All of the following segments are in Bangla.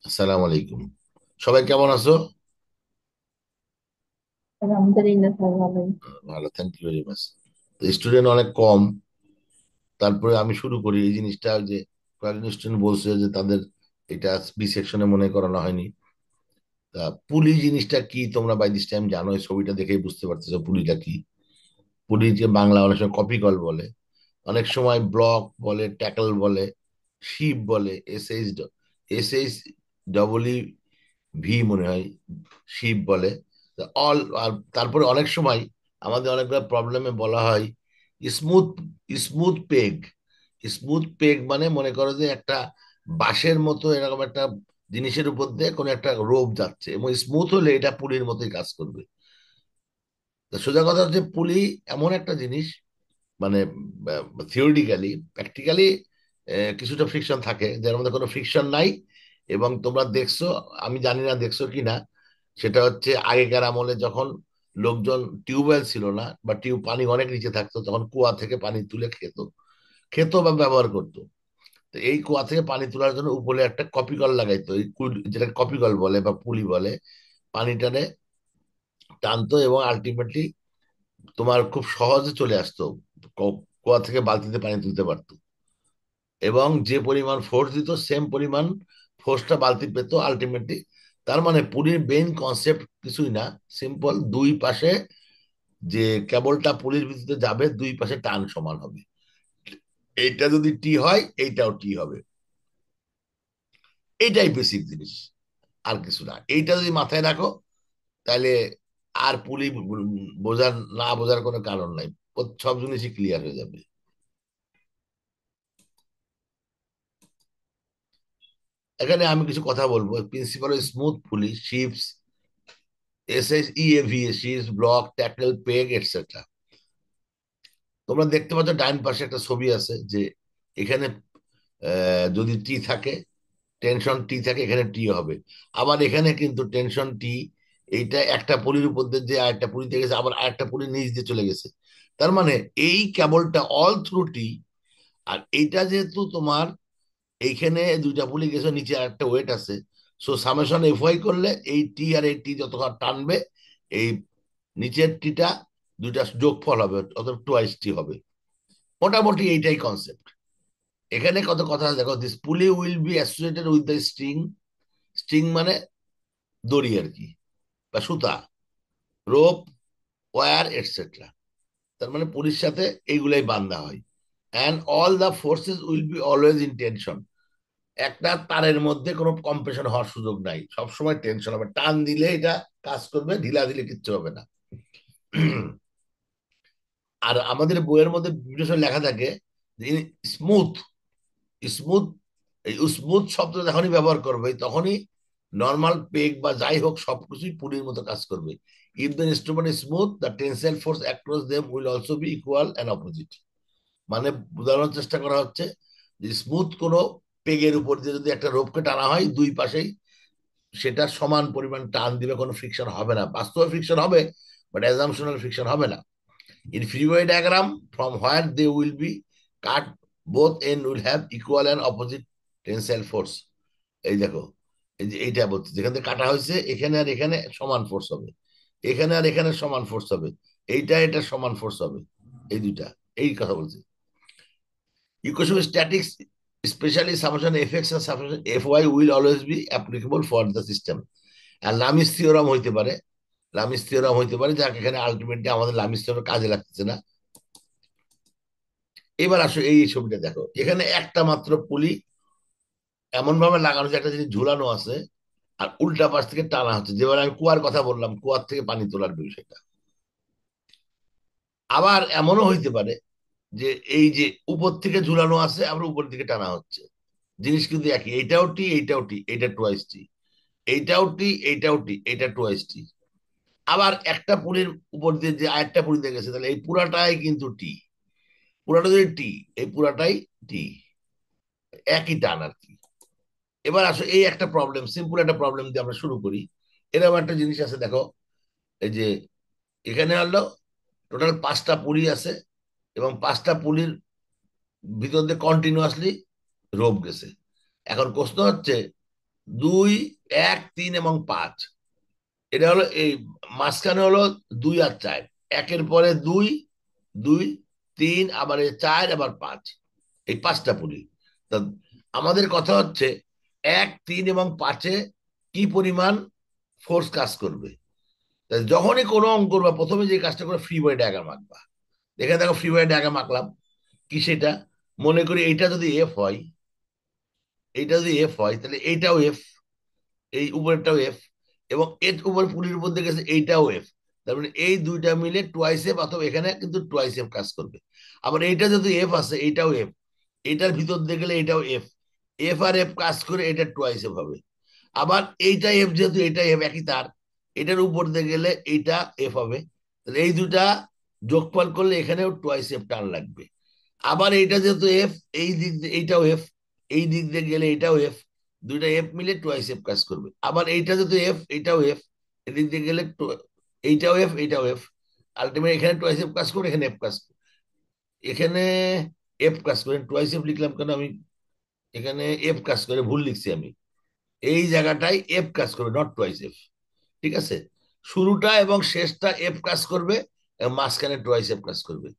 আসসালামু আলাইকুম। সবাই কেমন আছো? আলহামদুলিল্লাহ স্যার ভালোই। ভালো, thank you very much. Student অনেক কম, তারপরে আমি শুরু করি এই জিনিসটা যে কয়েকজন স্টুডেন্ট বলছে যে তাদের এটা বি সেকশনে মনে করানো হয়নি। তা পুলি জিনিসটা কি তোমরা বাই দিস টাইম জানো, এই ছবিটা দেখেই বুঝতে পারতেছো পুলিটা কি। পুলি যে বাংলা অনেক সময় কপি কল বলে, অনেক সময় ব্লক বলে, ট্যাকল বলে, শিপ বলে, S H double E V মনে হয়, শিপ বলে। অল আর তারপরে অনেক সময় আমাদের অনেকগুলো প্রবলেমে বলা হয় smooth smooth peg. Smooth peg মানে মনে করো যে একটা বাঁশের মতো এরকম একটা জিনিসের উপর দিয়ে কোনো একটা রোপ যাচ্ছে এবং স্মুথ হলে এটা পুলির মতোই কাজ করবে। তো সোজা কথা হচ্ছে পুলি এমন একটা জিনিস, মানে থিওরিটিক্যালি, প্র্যাকটিক্যালি কিছুটা ফ্রিকশন থাকে, যার মধ্যে কোনো ফ্রিকশন নাই। এবং তোমরা দেখছো, আমি জানি না দেখছো কি না, সেটা হচ্ছে আগেকার আমলে যখন লোকজন টিউবওয়েল ছিল না বা পানি অনেক নিচে থাকতো, তখন কুয়া থেকে পানি তুলে খেত, খেত বা ব্যবহার করতো। তো এই কুয়া থেকে পানি তোলার জন্য উপরে একটা কপিকল লাগাইতো, যেটা কপিকল বলে বা পুলি বলে। পানি টানে, টানতো এবং আলটিমেটলি তোমার খুব সহজে চলে আসতো, কুয়া থেকে বালতিতে পানি তুলতে পারতো। এবং যে পরিমাণ ফোর্স দিত সেম পরিমাণ ফোর্সটা বালতি পেত আলটিমেটলি। তার মানে পুলির মেইন কনসেপ্ট কিছুই না, সিম্পল দুই পাশে যে কেবলটা পুলির ভিতরে যাবে দুই পাশে টান সমান হবে। এইটা যদি টি হয় এইটাও টি হবে, এইটাই বেসিক জিনিস, আর কিছু না। এইটা যদি মাথায় রাখো তাহলে আর পুলি বোঝার না বোঝার কোনো কারণ নাই, সব জিনিসই ক্লিয়ার হয়ে যাবে। এখানে আমি কিছু কথা বলবো। প্রিন্সিপাল স্মুথ পুলি, ships, SHEAV, ships, block, tackle, peg, etcetera. তোমরা দেখতে পাচ্ছ ডাইন পাশে একটা ছবি আছে যে এখানে যদি টি থাকে, টেনশন টি থাকে, এখানে টি হবে। আবার এখানে কিন্তু টেনশন টি, এইটা একটা পুলির উপর দিয়ে যে আরেকটা পুলিতে গেছে, আবার আরেকটা পুলি নিচ দিয়ে চলে গেছে। তার মানে এই কেবলটা অল থ্রু টি। আর এইটা যেহেতু তোমার এইখানে দুইটা পুলি গেছে, নিচে আরেকটা ওয়েট আছে, সো সামেশন এফওয়াই করলে এই টি আর এই টি যতক্ষণ টানবে, এই নিচের টিটা দুইটা যোগফল হবে, অত টোয়াইস টি হবে। মোটামুটি এইটাই কনসেপ্ট। এখানে কত কথা আছে দেখো, দিস পুলি will be associated with the string. String মানে দড়ি আর কি, বা সুতা, রোপ, ওয়্যার, এটসেট্রা। তার মানে পুলির সাথে এইগুলাই বান্ধা হয়। And all the forces will be always in tension. একটা তারের মধ্যে কোনো কম্প্রেশন হওয়ার সুযোগ নাই, সবসময় টেনশন হবে, টান দিলে এটা কাজ করবে, ঢিলা দিলে কিচ্ছু হবে না। আর আমাদের বইয়ের মধ্যে বিভিন্ন সময় লেখা থাকে স্মুথ, স্মুথ, এই স্মুথ শব্দ যখনই ব্যবহার করবে তখনই নর্মাল পেগ বা যাই হোক সবকিছুই পুলির মতো কাজ করবে। If the instrument is smooth, the tensile force across them will also be equal and opposite. মানে বোঝানোর চেষ্টা করা হচ্ছে যে স্মুথ কোনো পেগের উপর দিয়ে যদি একটা রোপকে টানা হয় দুই পাশেই সেটা সমান পরিমাণ টান দিবে, কোনো ফ্রিকশন হবে না। বাস্তবে ফ্রিকশন হবে, বাট অ্যাজাম্পশনাল ফ্রিকশন হবে না। In freeway diagram, from where they will be cut, both end will have equal and opposite tensile force. এই দেখো, এই যে এইটা বলছে, যেখান থেকে কাটা হয়েছে এখানে আর এখানে সমান ফোর্স হবে, এখানে আর এখানে সমান ফোর্স হবে, এইটা এটা সমান ফোর্স হবে, এই দুইটা, এই কথা বলছে। Equation statics, specially summation FX and summation FY will always be applicable for the system. আর লামিস থিওরাম হইতে পারে, লামিস থিওরাম হইতে পারে, যাকে এখানে আলটিমেটলি আমাদের লামিস থিওরাম কাজে লাগতেছে না। এবার আসো এই ছবিটা দেখো, এখানে একটা মাত্র পুলি এমন ভাবে লাগানো হচ্ছে, একটা জিনিস ঝুলানো আছে আর উল্টা পাশ থেকে টানা হচ্ছে, যেবার আমি কুয়ার কথা বললাম, কুয়ার থেকে পানি তোলার বিষয়টা। আবার এমনও হইতে পারে যে এই যে উপর থেকে ঝুলানো আছে আবার উপর দিকে টানা হচ্ছে, জিনিস কিন্তু একই, এইটাও টি এইটাও টি, এইটা টোয়াইস টি, এইটাও টি এইটাও টি, এইটা টোয়াইস টি। আবার একটা পুলির উপর দিয়ে যে আরেকটা পুলি দিয়ে গেছে, তাহলে এই পুরাটাই কিন্তু টি, পুরাটা যদি টি, এই পুরাটাই টি, একই টান আর কি। এবার আসো এই একটা প্রবলেম, সিম্পল একটা প্রবলেম দিয়ে আমরা শুরু করি। এরকম একটা জিনিস আছে দেখো, এই যে এখানে হলো টোটাল পাঁচটা পুলি আছে এবং পাঁচটা পুলির ভিতর দিয়ে কন্টিনিউয়াসলি রোপ গেছে। এখন প্রশ্ন হচ্ছে দুই, এক, তিন এবং পাঁচ। এটা হলো এই মাঝখানে হলো দুই আর চার। একের পরে দুই, দুই, তিন, আবার এই চার, আবার পাঁচ। এই পাঁচটা পুলি। তা আমাদের কথা হচ্ছে এক, তিন এবং পাঁচে কি পরিমাণ ফোর্স কাজ করবে। তা যখনই কোনো অঙ্ক করবা প্রথমে যে কাজটা করে ফ্রি বডি ডায়াগ্রাম আঁকবা। এখানে দেখো ফ্রি বডি ডায়াগ্রাম আঁকলাম। কি সেটা? মনে করি এইটা যদি এফ হয়, এইটা যদি এফ হয় তাহলে এইটাও এফ, এই উপরেরটাও এফ, এবং এর উপর পুলির উপর দিয়ে গেছে এইটাও এফ। তার মানে এই দুইটা মিলে টুয়াইস এফ, অথবা এখানে কিন্তু টুয়াইস এফ কাজ করবে। আবার এইটা যদি এফ আছে এইটাও এফ, এটার ভিতর দিয়ে গেলে এটাও এফ, এফ আর এফ কাজ করে এটা টুয়াইস এফ হবে। আবার এইটা এফ, যেহেতু এটা এফ একই তার, এটার উপর দিয়ে গেলে এইটা এফ হবে। তাহলে এই দুটা যোগফল করলে এখানেও টুয়াইস এফ টান লাগবে। আবার এইটা যেহেতু এফ, এই দিক দিয়ে এইটাও এফ, এই দিক দিয়ে গেলে এটাও এফ, দুইটা এফ মিলে টুয়াইস এফ কাজ করবে। আবার এইটা যেহেতু এফ, এইটাও এফ, এদিক দিয়ে গেলে এইটাও এফ, এইটাও এফ, আলটিমেট এখানে টুয়াইস এফ কাজ করে, এখানে এফ কাজ করে, এখানে এফ কাজ করে। টুয়াইস এফ লিখলাম কেন আমি? এখানে এফ কাজ করে, ভুল লিখছি আমি। এই জায়গাটায় এফ কাজ করবে, নট টুয়াইস এফ। ঠিক আছে? শুরুটা এবং শেষটা এফ কাজ করবে, এবং মাঝখানে টুয়াইস এফ কাজ করবে।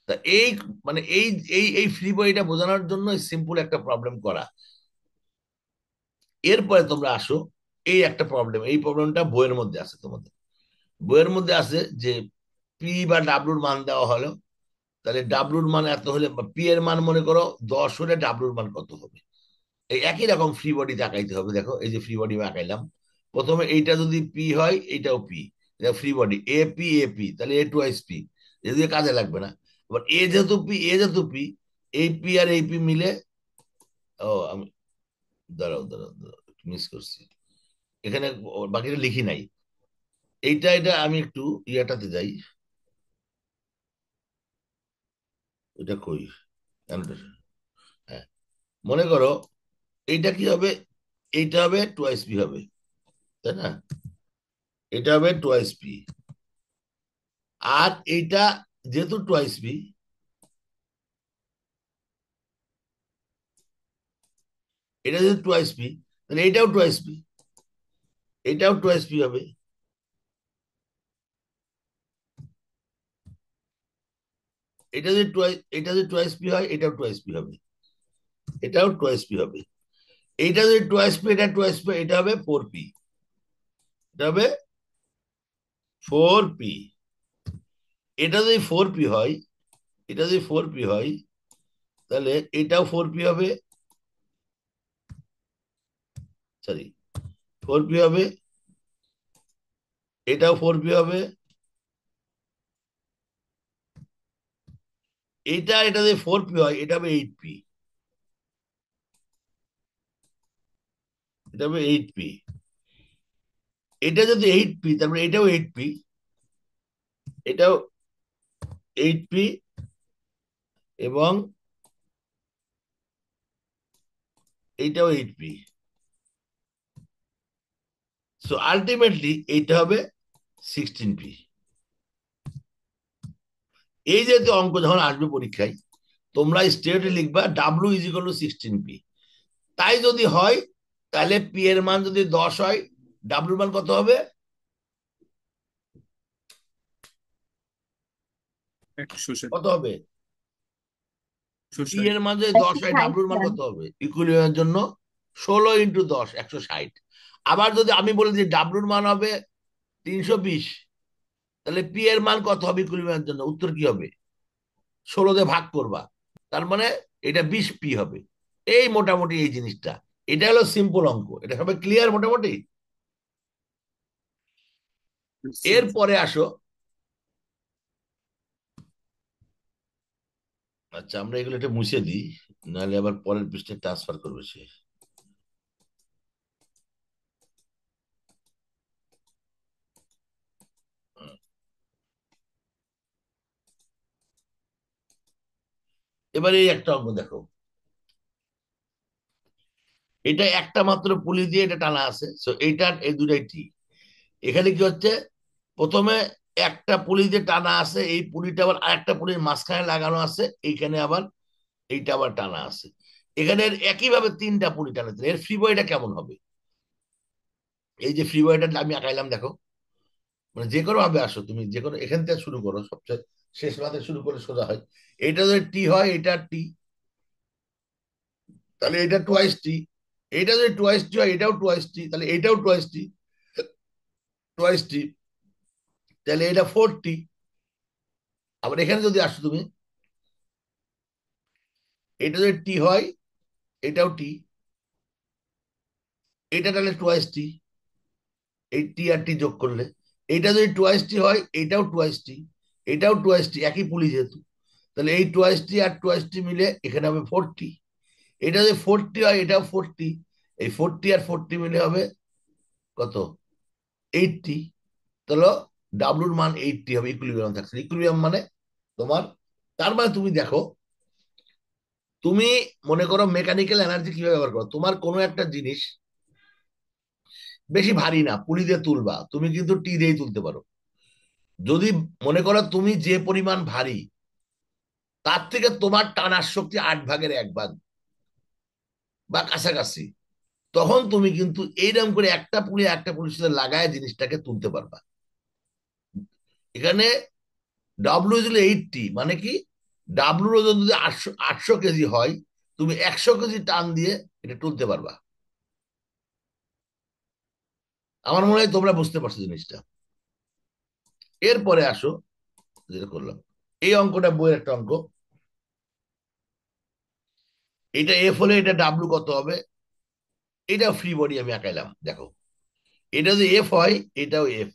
তা এই মানে এই এই এই ফ্রি বডিটা বোঝানোর জন্য সিম্পল একটা প্রবলেম করা। এরপরে তোমরা আসো, এই একটা প্রবলেম, এই প্রবলেমটা বইয়ের মধ্যে আছে তোমাদের। বইয়ের মধ্যে আছে যে পি বা ডাব্লুর মান দেওয়া হলো। তাহলে ডাব্লুর মান এত হলে, পি এর মান মনে করো 10 হলে ডাব্লুর মান কত হবে? এই একই রকম ফ্রি বডি তাকাইতে হবে। দেখো এই যে ফ্রি বডি আঁকাইলাম, প্রথমে এইটা যদি পি হয় এইটাও পি, এটা free body A P, A P, তাহলে এ টু আইস পি, এদিকে কাজে লাগবে না। আবার এ যেহেতু পি, এ যেহেতু পি, এই পি আর এই পি মিলে, ও আমি, দাঁড়াও দাঁড়াও দাঁড়াও, মিস করছি এখানে, বাকিটা লিখি নাই। এটা আমি একটু ইয়াটাতে যাই। এটা কই? হ্যাঁ, মনে করো এইটা কি হবে? এইটা হবে টুয়াইস পি হবে, তাই না? এটা হবে টুয়াইস পি। আর এইটা যেহেতু টুয়াইস পি, এটা যেহেতু টুয়াইস পি, তাহলে এটাও টুয়াইস পি, এটাও টুয়াইস পি হবে। এটা যদি টুয়াইস পি হয় এটাও টুয়াইস পি হবে, এটাও টুয়াইস পি হবে। এইটা যদি টুয়াইস পি, এটা টুয়াইস পি, এটা হবে ফোর পি, এটা হবে ফোর পি। এটা যদি ফোর পি হয়, এটা যদি ফোর পি হয়, তাহলে এটাও ফোর পি হবে, সরি, ফোর পি হবে, এটাও ফোর পি হবে। এটা যদি ফোর পি হয় এটা হবে এইট পি, এটা হবে এইট পি। এটা যদি এইট পি, তারপরে এটাও এইট পি, এটাও এইট পি, এবং এইটাও এইট পি। সো আলটিমেটলি এইটা হবে সিক্সটিন পি। এই যে অঙ্ক যখন আসবে পরীক্ষায়, তোমরা স্ট্রেট লিখবা W is equal to sixteen P. তাই যদি হয়, তাহলে পি এর মান যদি 10 হয়, ডাব্লিউর মান কত হবে? 160। কত হবে? পি 160। এর মান যদি 10 হয়, 160 ডাব্লিউর মান স্যার। কত হবে ইকুইলিব্রিয়ামের জন্য? 16 × 10, 160। আবার যদি আমি বলি যে ডাব্লিউর মান হবে 320, তাহলে পি এর মান কত হবে ইকুইলিব্রিয়ামের জন্য? উত্তর কি হবে? 16 দিয়ে ভাগ করবা, তার মানে এটা 20 পি হবে। এই মোটামুটি এই জিনিসটা, এটা হলো সিম্পল অঙ্ক। এটা সবাই ক্লিয়ার মোটামুটি? এরপরে আসো, আচ্ছা আমরা এগুলো এটা মুছে দিই, নাহলে আবার পরের পৃষ্ঠে ট্রান্সফার করবে সে। এবারে এই একটা অঙ্ক দেখো, এটা একটা মাত্র পুলি দিয়ে এটা টানা আছে, সো এইটার এই দুটাই ঠিক। এখানে কি হচ্ছে, প্রথমে একটা পুলি দিয়ে টানা আছে, এই পুলিটা আবার আরেকটা পুলির মাঝখানে লাগানো আছে, এইখানে আবার এইটা আবার টানা আছে। এখানে একইভাবে তিনটা পুলি টানা, এর ফ্রি বডিটা কেমন হবে? এই যে ফ্রি বডিটা আমি আঁকাইলাম দেখো, মানে যে কোনো ভাবে আসো তুমি, যে কোনো এখান থেকে শুরু করো, সবচেয়ে শেষ মাথা শুরু করে সোজা হয়। এটা যদি টি হয়, এটা টি, তাহলে এটা টোয়াইস টি। এটা যদি টোয়াইস টি হয়, এটাও টোয়াইস টি, তাহলে এটাও টোয়াইস টি, টোয়াইস টি, তাহলে এটা ফোর টি। আবার এখানে যদি আসো তুমি, এটা যদি টি হয়, এটাও টি, এটা তাহলে টোয়াইস টি, এই টি আর টি যোগ করলে। এটা যদি টোয়াইস টি হয়, এটাও টোয়াইস টি, এটাও টোয়াইস টি, একই পুলি যেহেতু, তাহলে এই টোয়াইস টি আর টোয়াইস টি মিলে এখানে হবে ফোর টি। এটা যদি ফোর টি হয়, এটাও ফোর টি, এই ফোর টি আর ফোর টি মিলে হবে কত, এইটটি। তাহলে ডাব্লুর মান এইটটি হবে, ইকুইলিব্রিয়াম থাকছে। ইকুইলিব্রিয়াম মানে তোমার, তার মানে তুমি দেখো, তুমি মনে করো মেকানিক্যাল এনার্জি কিভাবে ব্যবহার করো। তোমার কোনো একটা জিনিস বেশি ভারী না, পুলি দিয়ে তুলবা, তুমি কিন্তু টি দিয়েই তুলতে পারো। যদি মনে করো তুমি যে পরিমাণ ভারী, তার থেকে তোমার টানার শক্তি 8 ভাগের 1 ভাগ বা কাছাকাছি, তখন তুমি কিন্তু এইরকম করে একটা পুলির সাথে লাগায় জিনিসটাকে তুলতে পারবা। এখানে ডাব্লু ইজ 80, মানে কি, ডাব্লুর ওজন যদি 800 কেজি হয়, তুমি 100 কেজি টান দিয়ে এটা তুলতে পারবা। আমার মনে হয় তোমরা বুঝতে পারছো জিনিসটা। এরপরে আসো, যেটা করলাম, এই অঙ্কটা বইয়ের একটা অঙ্ক। এটা এফ হলে এটা ডাব্লু কত হবে, এটা ফ্রি বডি আমি আঁকাইলাম দেখো। এটা যদি এফ হয়, এটাও এফ,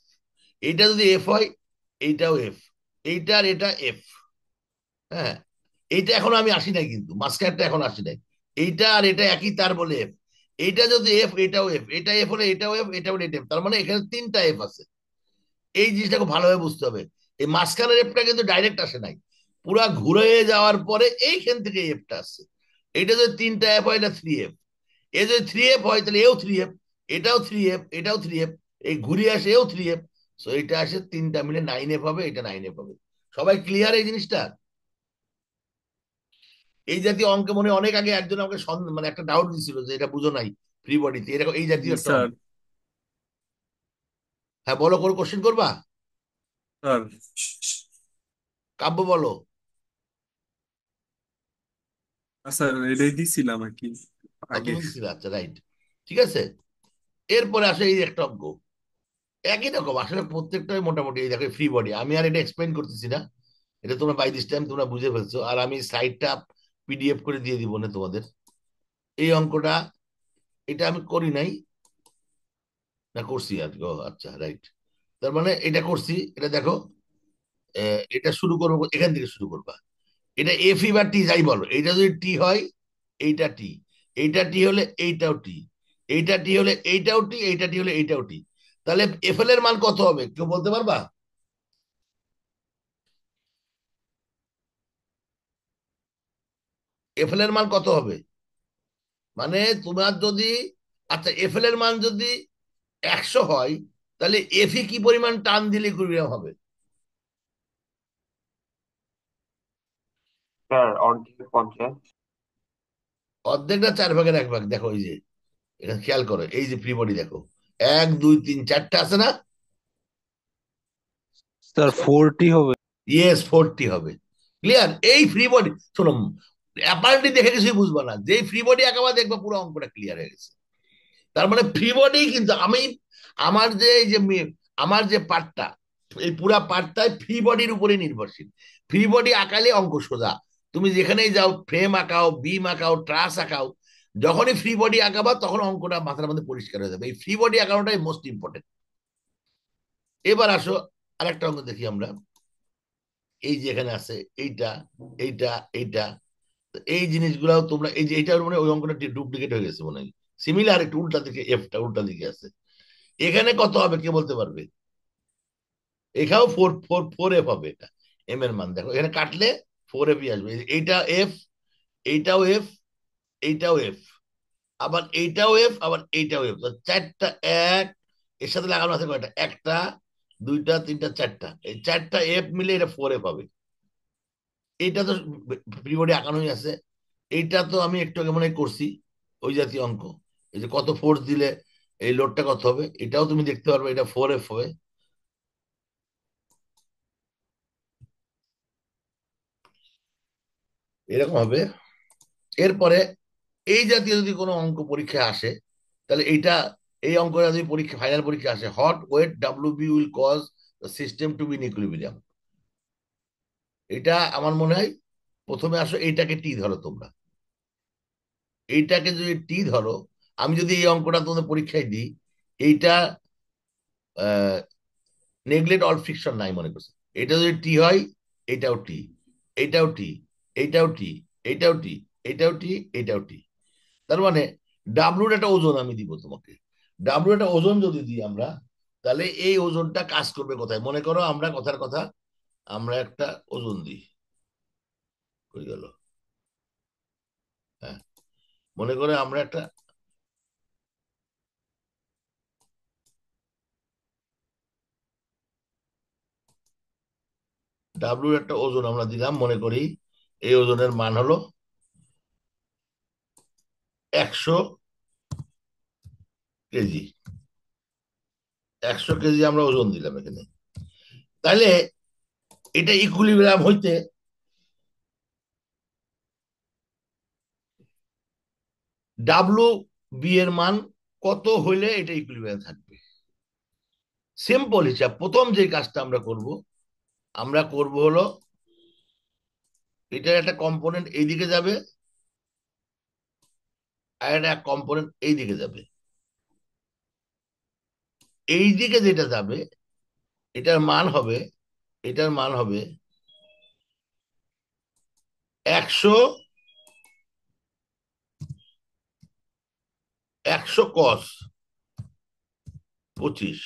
এটা যদি এফ হয়, এইটাও এফ, এইটার এটা এফ। হ্যাঁ, এইটা এখনো আমি আসি নাই, কিন্তু মাঝখানটা এখন আসি নাই। এইটা আর এটা একই, তার বলে এফ। এইটা যদি এফ, এটাও এফ, এটা এফ হলে এটাও এফ, এটা হলে এটা এফ, তার মানে এখানে তিনটা এফ আছে। এই জিনিসটাকে ভালোভাবে বুঝতে হবে। এই মাঝখানের এফটা কিন্তু ডাইরেক্ট আসে নাই, পুরা ঘুরে যাওয়ার পরে এইখান থেকে এফটা আসছে। এটা যদি তিনটা এফ হয়, এটা থ্রি এফ। এ যদি থ্রি এফ হয়, তাহলে এও থ্রি এফ, এটাও থ্রি এফ, এটাও থ্রি এফ, এই ঘুরিয়ে আসে এও থ্রি এফ। সো এটা আসে তিনটা মিলে নাইন এফ হবে, এটা নাইন এফ হবে। সবাই ক্লিয়ার এই জিনিসটা? এই জাতীয় অঙ্কে মনে হয় অনেক আগে একজন আমাকে মানে একটা ডাউট দিছিল যে এটা বুঝো নাই ফ্রি বডিতে, এরকম এই জি জাতীয় একটা স্যার। অঙ্ক। হ্যাঁ বলো, কোন কোশ্চেন করবা? স্যার কাব্য বলো। স্যার এটাই দিছিলাম আর কি আগে। তুমি দিছিলে, আচ্ছা রাইট, ঠিক আছে। এরপরে আসে এই একটা অঙ্ক, একই রকম আসলে প্রত্যেকটাই মোটামুটি। এই দেখো ফ্রি বডি, আমি আর এটা এক্সপ্লেন করতেছি না, এটা তোমরা বাই দিস টাইম তোমরা বুঝে ফেলছো। আর আমি সাইডটা পিডিএফ করে দিয়ে দিব না তোমাদের। এই অঙ্কটা, এটা আমি করি নাই, না করছি আর কি? ও আচ্ছা রাইট, তার মানে এটা করছি। এটা দেখো, এটা শুরু করবো, এখান থেকে শুরু করবা। এটা এফ বা টি যাই বলো, এটা যদি টি হয়, এইটা টি, এইটা টি হলে এইটাও টি, এইটা টি হলে এইটাও টি, এইটা টি হলে এইটাও টি। তাহলে এফ এর মান কত হবে, কেউ বলতে পারবা? এফ এর মান কত হবে, মানে তোমার যদি, আচ্ছা এফ এর মান যদি 100 হয়, তাহলে এফি কি পরিমাণ টান দিলে ইকুইলিব্রিয়াম হবে? স্যার অর্ধেক 50। অর্ধেকটা 4 ভাগের 1 ভাগ। দেখো এই যে, এখানে খেয়াল করো, এই যে ফ্রি বডি দেখো, 1 2 3 4টা আছে না? স্যার 40 হবে। ইয়েস, 40 হবে। ক্লিয়ার? এই ফ্রি বডি, শোনো, অ্যাপারেন্টলি দেখে কিছুই বুঝবা না, যেই ফ্রি বডি একেবারে দেখবা পুরো অঙ্কটা ক্লিয়ার হয়ে গেছে। তার মানে ফ্রি বডি কিন্তু আমি, আমার যে এই যে আমার যে পার্টটা, এই পুরা পার্টটাই ফ্রি বডির উপরে নির্ভরশীল। ফ্রি বডি আঁকালে অঙ্ক সোজা। তুমি যেখানেই যাও, ফ্রেম আঁকাও, বিম আঁকাও, ট্রাস আঁকাও, যখনই ফ্রি বডি আঁকাবা তখন অঙ্কটা মাথার মধ্যে পরিষ্কার হয়ে যাবে। এই ফ্রি বডি আঁকানোটাই মোস্ট ইম্পর্টেন্ট। এবার আসো, আরেকটা অঙ্ক দেখি আমরা। এই যে এখানে আছে এইটা, এইটা, এইটা, তো এই জিনিসগুলাও তোমরা, এই যে এইটার মানে ওই অঙ্কটা ডুপ্লিকেট হয়ে গেছে মনে হয়, সিমিলার একটু উল্টা দিকে, এফটা উল্টা দিকে আছে। এখানে কত হবে কে বলতে পারবে? এখানেও ফোর ফোর ফোর এফ হবে। এটা এম এর মান দেখো, এখানে কাটলে ফোর এফ আসবে। এইটা এফ, এইটাও এফ, এইটাও এফ, আবার এইটাও এফ, আবার এইটাও এফ, চারটা। এক, এর সাথে লাগানো আছে কয়টা, একটা, দুইটা, তিনটা, চারটা, এই চারটা এফ মিলে এটা ফোর এফ হবে। এইটা তো প্রিবোর্ডে আঁকানোই আছে। এইটা তো আমি একটু আগে মনে হয় করছি, ওই জাতীয় অঙ্ক। এই যে কত ফোর্স দিলে এই লোডটা কত হবে এটাও তুমি দেখতে পারবে, এটা 4F হবে, এরকম হবে। এরপরে এই জাতীয় যদি কোনো অঙ্ক পরীক্ষায় আসে, তাহলে এই অঙ্কটা যদি পরীক্ষা ফাইনাল পরীক্ষা আসে, what weight W B will cause the system to be in equilibrium, এটা আমার মনে হয় প্রথমে আসো এইটাকে টি ধরো তোমরা, এইটাকে যদি টি ধরো, আমি যদি এই অঙ্কটা তোমাদের পরীক্ষায় দিই, এইটা নেগলেক্ট অল ফ্রিকশন নাই মনে করছে, এটা যদি টি হয়, এটাও টি, এইটাও টি, এইটাও টি, এইটাও টি, এইটাও টি, এইটাও টি। তার মানে ডাব্লুর একটা ওজন আমি দিব তোমাকে, ডাব্লু একটা ওজন যদি দিই আমরা, তাহলে এই ওজনটা কাজ করবে কোথায়, মনে করো আমরা কথার কথা আমরা একটা ওজন দিই, হয়ে গেল, হ্যাঁ, মনে করে আমরা একটা ডাব্লুর একটা ওজন আমরা দিলাম, মনে করি এই ওজনের মান হলো 100 কেজি, 100 কেজি আমরা ওজন দিলাম এখানে, তাহলে এটা ইকুইলিব্রিয়াম হইতে ডাব্লু বি এর মান কত হইলে এটা ইকুইলিব্রিয়াম থাকবে। সিম্পল হিসাব, প্রথম যে কাজটা আমরা করব হলো এটার একটা কম্পোনেন্ট এইদিকে যাবে, আর একটা কম্পোনেন্ট এইদিকে যাবে, এইদিকে যেটা যাবে এটার মান হবে, এটার মান হবে 100, 100 cos 25,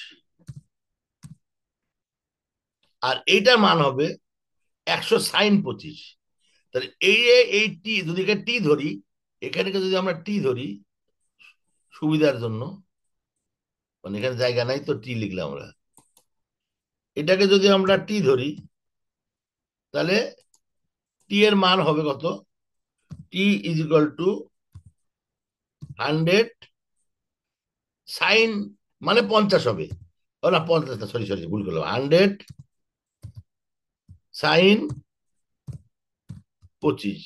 আর এইটার মান হবে 100 sin 25। তাহলে এই টি যদি টি ধরি, এখানে যদি আমরা টি ধরি সুবিধার জন্য, মানে এখানে জায়গা নাই তো টি লিখলাম আমরা, এটাকে যদি আমরা টি ধরি, তাহলে টি এর মান হবে কত, টি ইজ ইকুয়াল টু 100 sin, মানে 50 হবে, ও না 50, সরি সরি ভুল করলাম, 100 sin 25,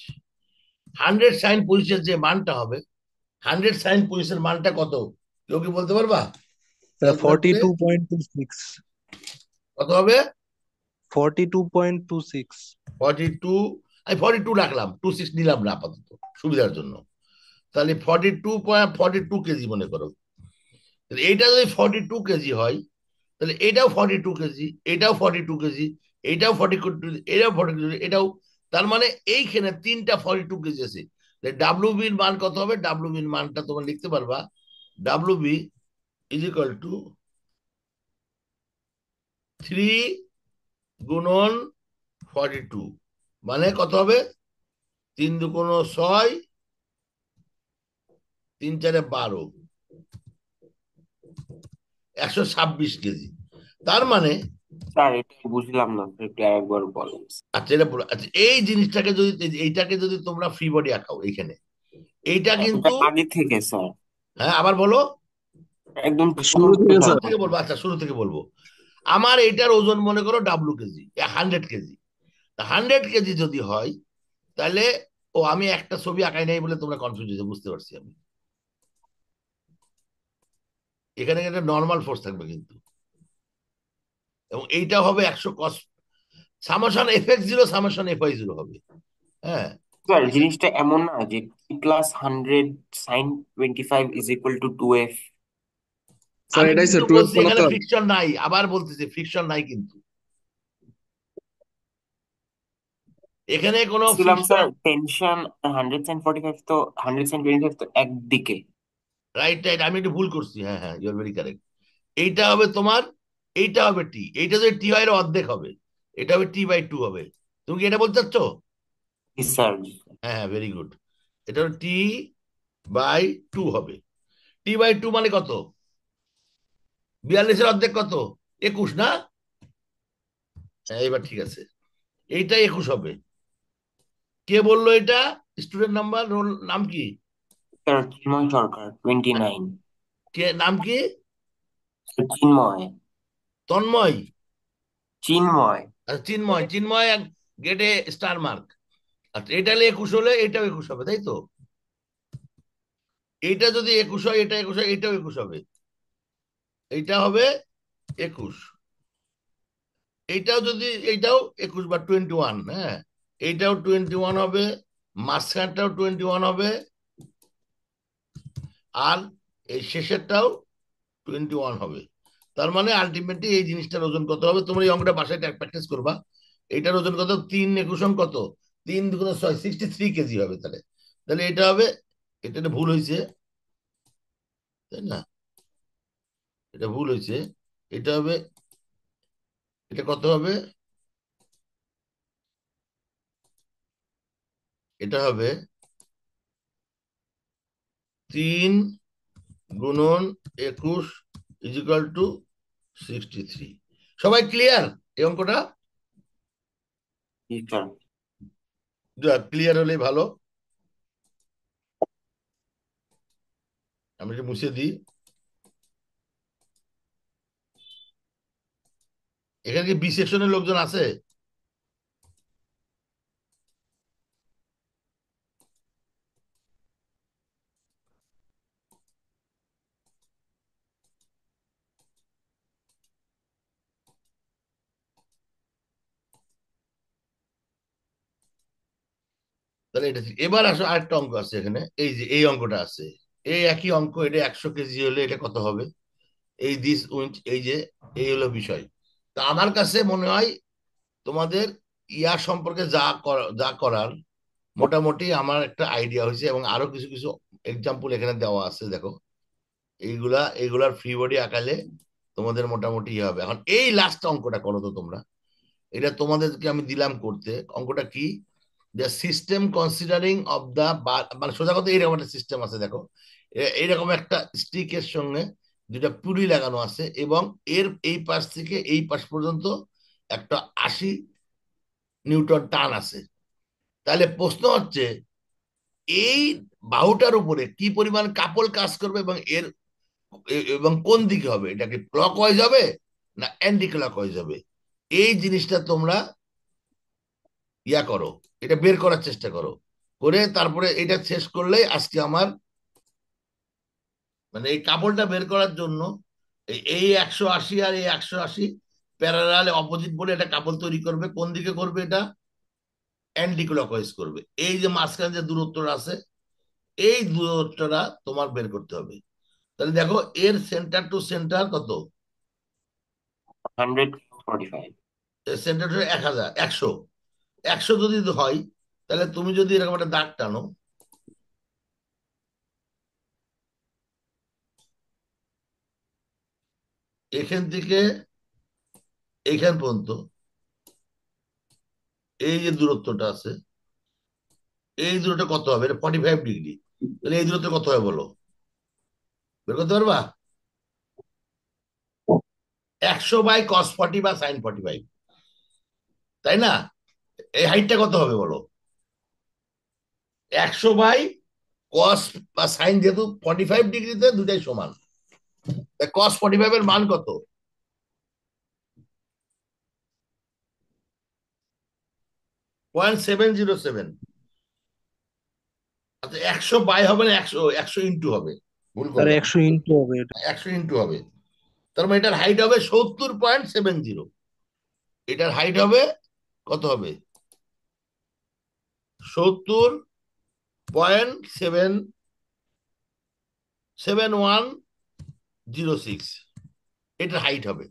100 sin 25 যে মানটা হবে, 100 sin 25 মানটা কত, কেউ কি বলতে পারবা ক্যালকুলেটরে? 42.26। কত হবে? 42.26। 42, আমি 42 রাখলাম, 26 নিলাম না আপাতত সুবিধার জন্য, তাহলে 42.42 কেজি মনে করো, তাহলে এইটা যদি 42 কেজি হয়, তাহলে এটাও 42 কেজি, এটাও 42 কেজি, এটাও 42, এটাও 42, এটাও, তার মানে এইখানে তিনটা 42 কেজি আছে। ডাব্লিউ বির মান কত হবে, ডাব্লিউ বির মানটা তোমরা লিখতে পারবা, W B is equal to 3 × 42, মানে কত হবে, 3 × 2 = 6, 3 × 4 = 12, 126 কেজি। তার মানে স্যার এটা বুঝলাম না, একটু আরেকবার বলেন। আচ্ছা এটা আচ্ছা, এই জিনিসটাকে যদি এইটাকে যদি তোমরা ফ্রি বডি আঁকাও এইখানে, এইটা এটা কিন্তু, আগে থেকে স্যার, হ্যাঁ আবার বলো, একদম শুরু প্রথম থেকে থেকে শুরু স্যার। থেকে বলবো, আচ্ছা শুরু থেকে বলবো। আমার এইটার ওজন মনে করো ডাব্লু কেজি, 100 কেজি, 100 কেজি যদি হয়, তাহলে আমি একটা ছবি আঁকাই নাই বলে তোমরা কনফিউজ হয়েছে, বুঝতে পারছি আমি, এখানে একটা নর্মাল ফোর্স থাকবে কিন্তু, এবং এইটা হবে 100 cos summation Fx0 summation Fy0 হবে, হ্যাঁ। স্যার জিনিসটা এমন না যে T+100 sin 25 = 2F? স্যার আমি এটাই কিন্তু স্যার 12 বলছি এখানে বানাতে হবে। ফ্রিকশন নাই, আবার বলতেছি ফ্রিকশন নাই কিন্তু, এখানে কোনো ছিলাম স্যার ফ্রিকশন, টেনশন 100 sin 45 তো 100 sin 25 তো একদিকে। রাইট রাইট, আমি একটু ভুল করছি, হ্যাঁ হ্যাঁ ইউর ভেরি কারেক্ট। এইটা হবে তোমার, এইটা হবে টি, এইটা যদি টি হয় এর অর্ধেক হবে, এটা হবে T/2 হবে, তুমি কি এটা বলতে চাচ্ছ? জি স্যার। হ্যাঁ হ্যাঁ ভেরি গুড, এটা হলো T/2 হবে, T/2 মানে কত, 42-এর অর্ধেক কত, 21 না? হ্যাঁ এবার ঠিক আছে, এইটা 21 হবে। কে বললো এটা? স্টুডেন্ট নাম্বার, রোল নাম কি? স্যার চিন্ময় সরকার 29। কে নাম কি? চিন্ময়। তন্ময়? চিন্ময়। আচ্ছা, চিন্ময়। চিন্ময় গেটে স্টার মার্ক। আচ্ছা, এটা হলে 21 হলে এটাও 21 হবে, তাই তো? এইটা যদি 21 হয়, এটা 21 হয়, এটাও 21 হবে। এইটা হবে 21। এইটাও যদি, এইটাও 21 বা 21, হ্যাঁ। এইটাও 21 হবে, মাঝখানটাও 21 হবে, আর এই শেষেরটাও 21 হবে। তার মানে আলটিমেটলি এই জিনিসটার ওজন কত হবে? তোমরা এই অঙ্কটা বাসায় প্র্যাকটিস করবা। এটার ওজন কত? 3 21 কত? 3 2 6, 63 কেজি হবে। তাহলে তাহলে এটা হবে, এটা একটা ভুল হয়েছে, তাই না? এটা ভুল হয়েছে। এটা হবে, এটা কত হবে? এটা হবে 3 × 21 = 63। সবাই ক্লিয়ার এই অঙ্কটা? টিচার। ক্লিয়ার হলেই ভালো। আমি এটা মুছে দিই। এখানে কি বি সেকশনের লোকজন আছে? তাহলে এটা ঠিক। এবার আসো, আরেকটা অঙ্ক আছে এখানে, এই যে এই অঙ্কটা আছে। এই একই অঙ্ক, এটা 100 কেজি হলে এটা কত হবে? এই দিস উইঞ্চ, এই যে, এই হলো বিষয়। তা আমার কাছে মনে হয় তোমাদের ইয়া সম্পর্কে যা করার মোটামুটি আমার একটা আইডিয়া হয়েছে, এবং আরো কিছু কিছু এক্সাম্পল এখানে দেওয়া আছে, দেখো। এইগুলার ফ্রি বডি আকালে তোমাদের মোটামুটি ইয়ে হবে। এখন এই লাস্ট অঙ্কটা করো তো তোমরা। এটা তোমাদেরকে আমি দিলাম করতে। অঙ্কটা কি? The system considering of the, মানে সোজা কথা এইরকম একটা সিস্টেম আছে, দেখো। এইরকম একটা স্টিকের সঙ্গে দুটা পুলি লাগানো আছে, এবং এর এই পাশ থেকে এই পাশ পর্যন্ত একটা 80 নিউটন টান আছে। তাহলে প্রশ্ন হচ্ছে, এই বাহুটার উপরে কি পরিমাণ কাপল কাজ করবে, এবং এবং কোন দিকে হবে? এটা কি ক্লক ওয়াইজ হবে না অ্যান্টি ক্লক ওয়াইজ হবে? এই জিনিসটা তোমরা ইয়া করো, এটা বের করার চেষ্টা করো। করে তারপরে এটা শেষ করলেই আজকে আমার, মানে এই কাপড়টা বের করার জন্য এই 180 আর এই 180 প্যারালাল অপোজিট বলে এটা কাপড় তৈরি করবে। কোন দিকে করবে? এটা অ্যান্টি ক্লকওয়াইজ করবে। এই যে মাঝখানে যে দূরত্বটা আছে, এই দূরত্বটা তোমার বের করতে হবে। তাহলে দেখো, এর সেন্টার টু সেন্টার কত? 145। Centre two 1000, 100। 100 যদি হয়, তাহলে তুমি যদি এরকম একটা দাগ টানো, এখান থেকে এইখান পর্যন্ত, এই যে দূরত্বটা আছে, এই দূরত্ব কত হবে? এটা 45 ডিগ্রি। তাহলে এই দূরত্ব কত হবে বলো? বের করতে পারবা? 100/cos 40 বা sin 45, তাই না? এই হাইটটা কত হবে বলো? 100/cos বা সাইন, যেহেতু 45 ডিগ্রিতে দুটাই সমান, cos 45 এর মান কত? 0.707। আচ্ছা, 100/, হবে না 100, 100 × হবে। ভুল আর করলাম। 100 × হবে এটা। 100 × হবে। তার মানে এটার হাইট হবে 70.70। এটার হাইট হবে কত হবে? 70.77106 এটার হাইট হবে।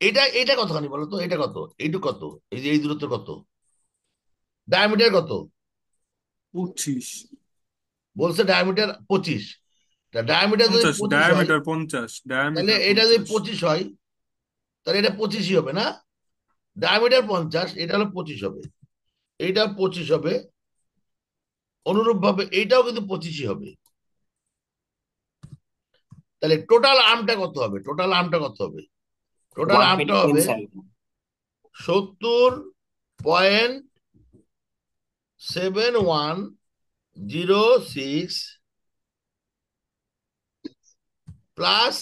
এটা এটা কতখানি বলো তো? এটা কত? এইটুকু কত? এই যে এই দূরত্ব কত? ডায়ামিটার কত? 25। বলছে ডায়ামিটার 25। ডায়ামিটার যদি 50, 25 হয়, ডায়ামিটার 50, তাহলে ডায়ামিটার এটা যদি 50। 25 হয়, তাহলে এটা 25ই হবে না? ডায়ামিটার 50, এটা হলো 25 হবে। এইটা 25 হবে। অনুরূপ ভাবে এইটাও কিন্তু 25ই হবে। তাহলে টোটাল আর্মটা কত হবে? টোটাল আর্মটা কত হবে? টোটাল আর্মটা হবে 127. 70.7106 plus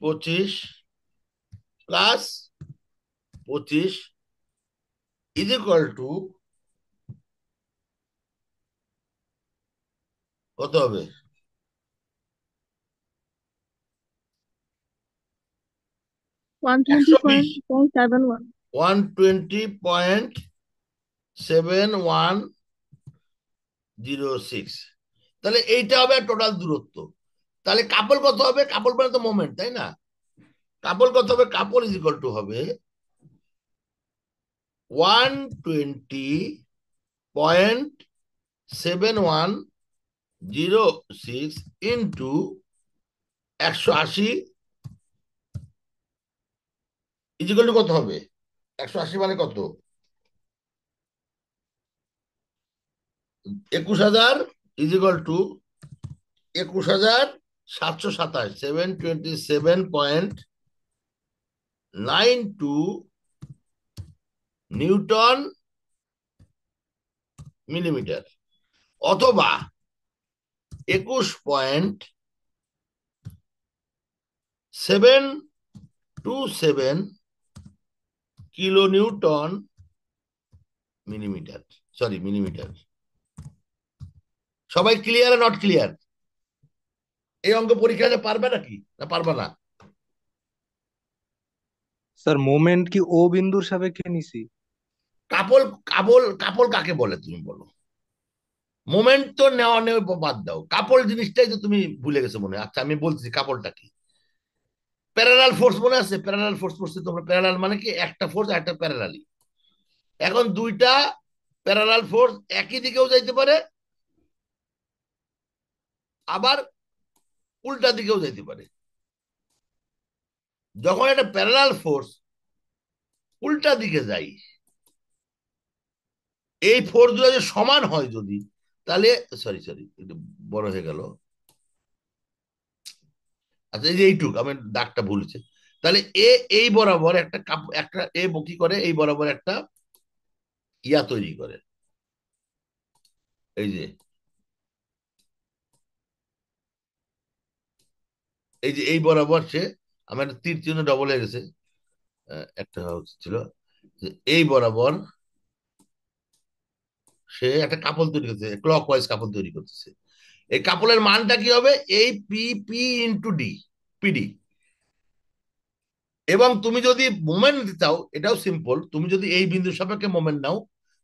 25 plus 25 is equal two কত হবে? 120 120.71. 120.7106। তাহলে এইটা হবে টোটাল দূরত্ব। তাহলে কাপল কত হবে? কাপল মানে তো মোমেন্ট, তাই না? কাপল কত হবে? কাপল ইজ ইকুয়াল টু হবে 120.7106 ইন্টু 180 ইজ ইকুয়াল টু কত হবে? 180 মানে কত? 21,000 is equal two 21,727, 727.92 Newton millimetre, অথবা 21.727 kilo Newton millimetre, sorry millimetre. সবাই ক্লিয়ার নট ক্লিয়ার? এই অঙ্ক পরীক্ষাতে পারবে নাকি, না পারবে না? স্যার মোমেন্ট কি ও বিন্দুর সাপেক্ষে নিছি? কাপল কাপল কাপল কাকে বলে তুমি বলো? মোমেন্ট তো নেওয়া নেওয়া বাদ দাও, কাপল জিনিসটাই তো তুমি ভুলে গেছো মনে হয়। আচ্ছা আমি বলছি কাপলটা কি। প্যারালাল ফোর্স মনে আছে? প্যারালাল ফোর্স পড়ছি তোমরা? প্যারালাল মানে কি একটা ফোর্স আর একটা প্যারালালি। এখন দুইটা প্যারালাল ফোর্স একই দিকেও যাইতে পারে, আবার উল্টা দিকেও যাইতে পারে। যখন একটা প্যারালাল ফোর্স উল্টা দিকে যায়, এই ফোর্স গুলো যদি সমান হয় যদি, তাহলে সরি সরি একটু বড় হয়ে গেল। আচ্ছা এই যে এইটুক আমি দাগটা ভুলেছে। তাহলে এ এই বরাবর একটা একটা এ কি করে, এই বরাবর একটা ইয়া তৈরি করে। এই যে এই যে এই বরাবর সে, আমার একটা তীর চিহ্ন ডবল হয়ে গেছে, একটা হওয়া উচিত ছিল। যে এই বরাবর সে একটা কাপল তৈরি করতেছে, ক্লক ওয়াইজ কাপল তৈরি করতেছে। এই কাপলের মানটা কি হবে? এই P P into D, PD. এবং তুমি যদি মোমেন্ট নিতে চাও, এটাও সিম্পল, তুমি যদি এই বিন্দু সাপেক্ষে মোমেন্ট নাও,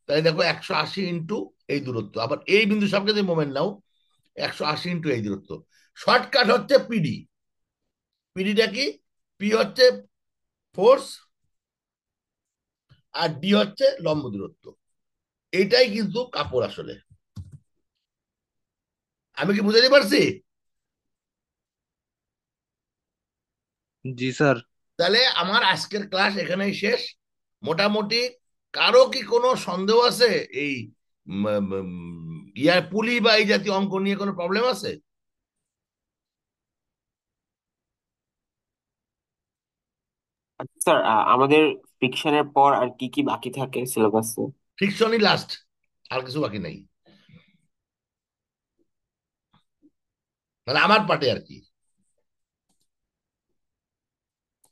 তাহলে দেখো 180 ইন্টু এই দূরত্ব, আবার এই বিন্দু সাপেক্ষে যদি মোমেন্ট নাও 180 ইন্টু এই দূরত্ব। শর্টকাট হচ্ছে পিডি। পিডিটা কি? পি হচ্ছে ফোর্স আর ডি হচ্ছে লম্ব দূরত্ব। এটাই কিন্তু কাপড় আসলে। আমি কি বুঝাতে পারছি? জি স্যার। তাহলে আমার আজকের ক্লাস এখানেই শেষ মোটামুটি। কারো কি কোনো সন্দেহ আছে এই ইয়ার পুলি বা এই জাতীয় অঙ্ক নিয়ে কোনো প্রবলেম আছে? আচ্ছা স্যার, আমাদের ফ্রিকশনের পর আর কি কি বাকি থাকে সিলেবাসে? ফ্রিকশনই লাস্ট, আর কিছু বাকি নেই, মানে আমার পার্টে আর কি।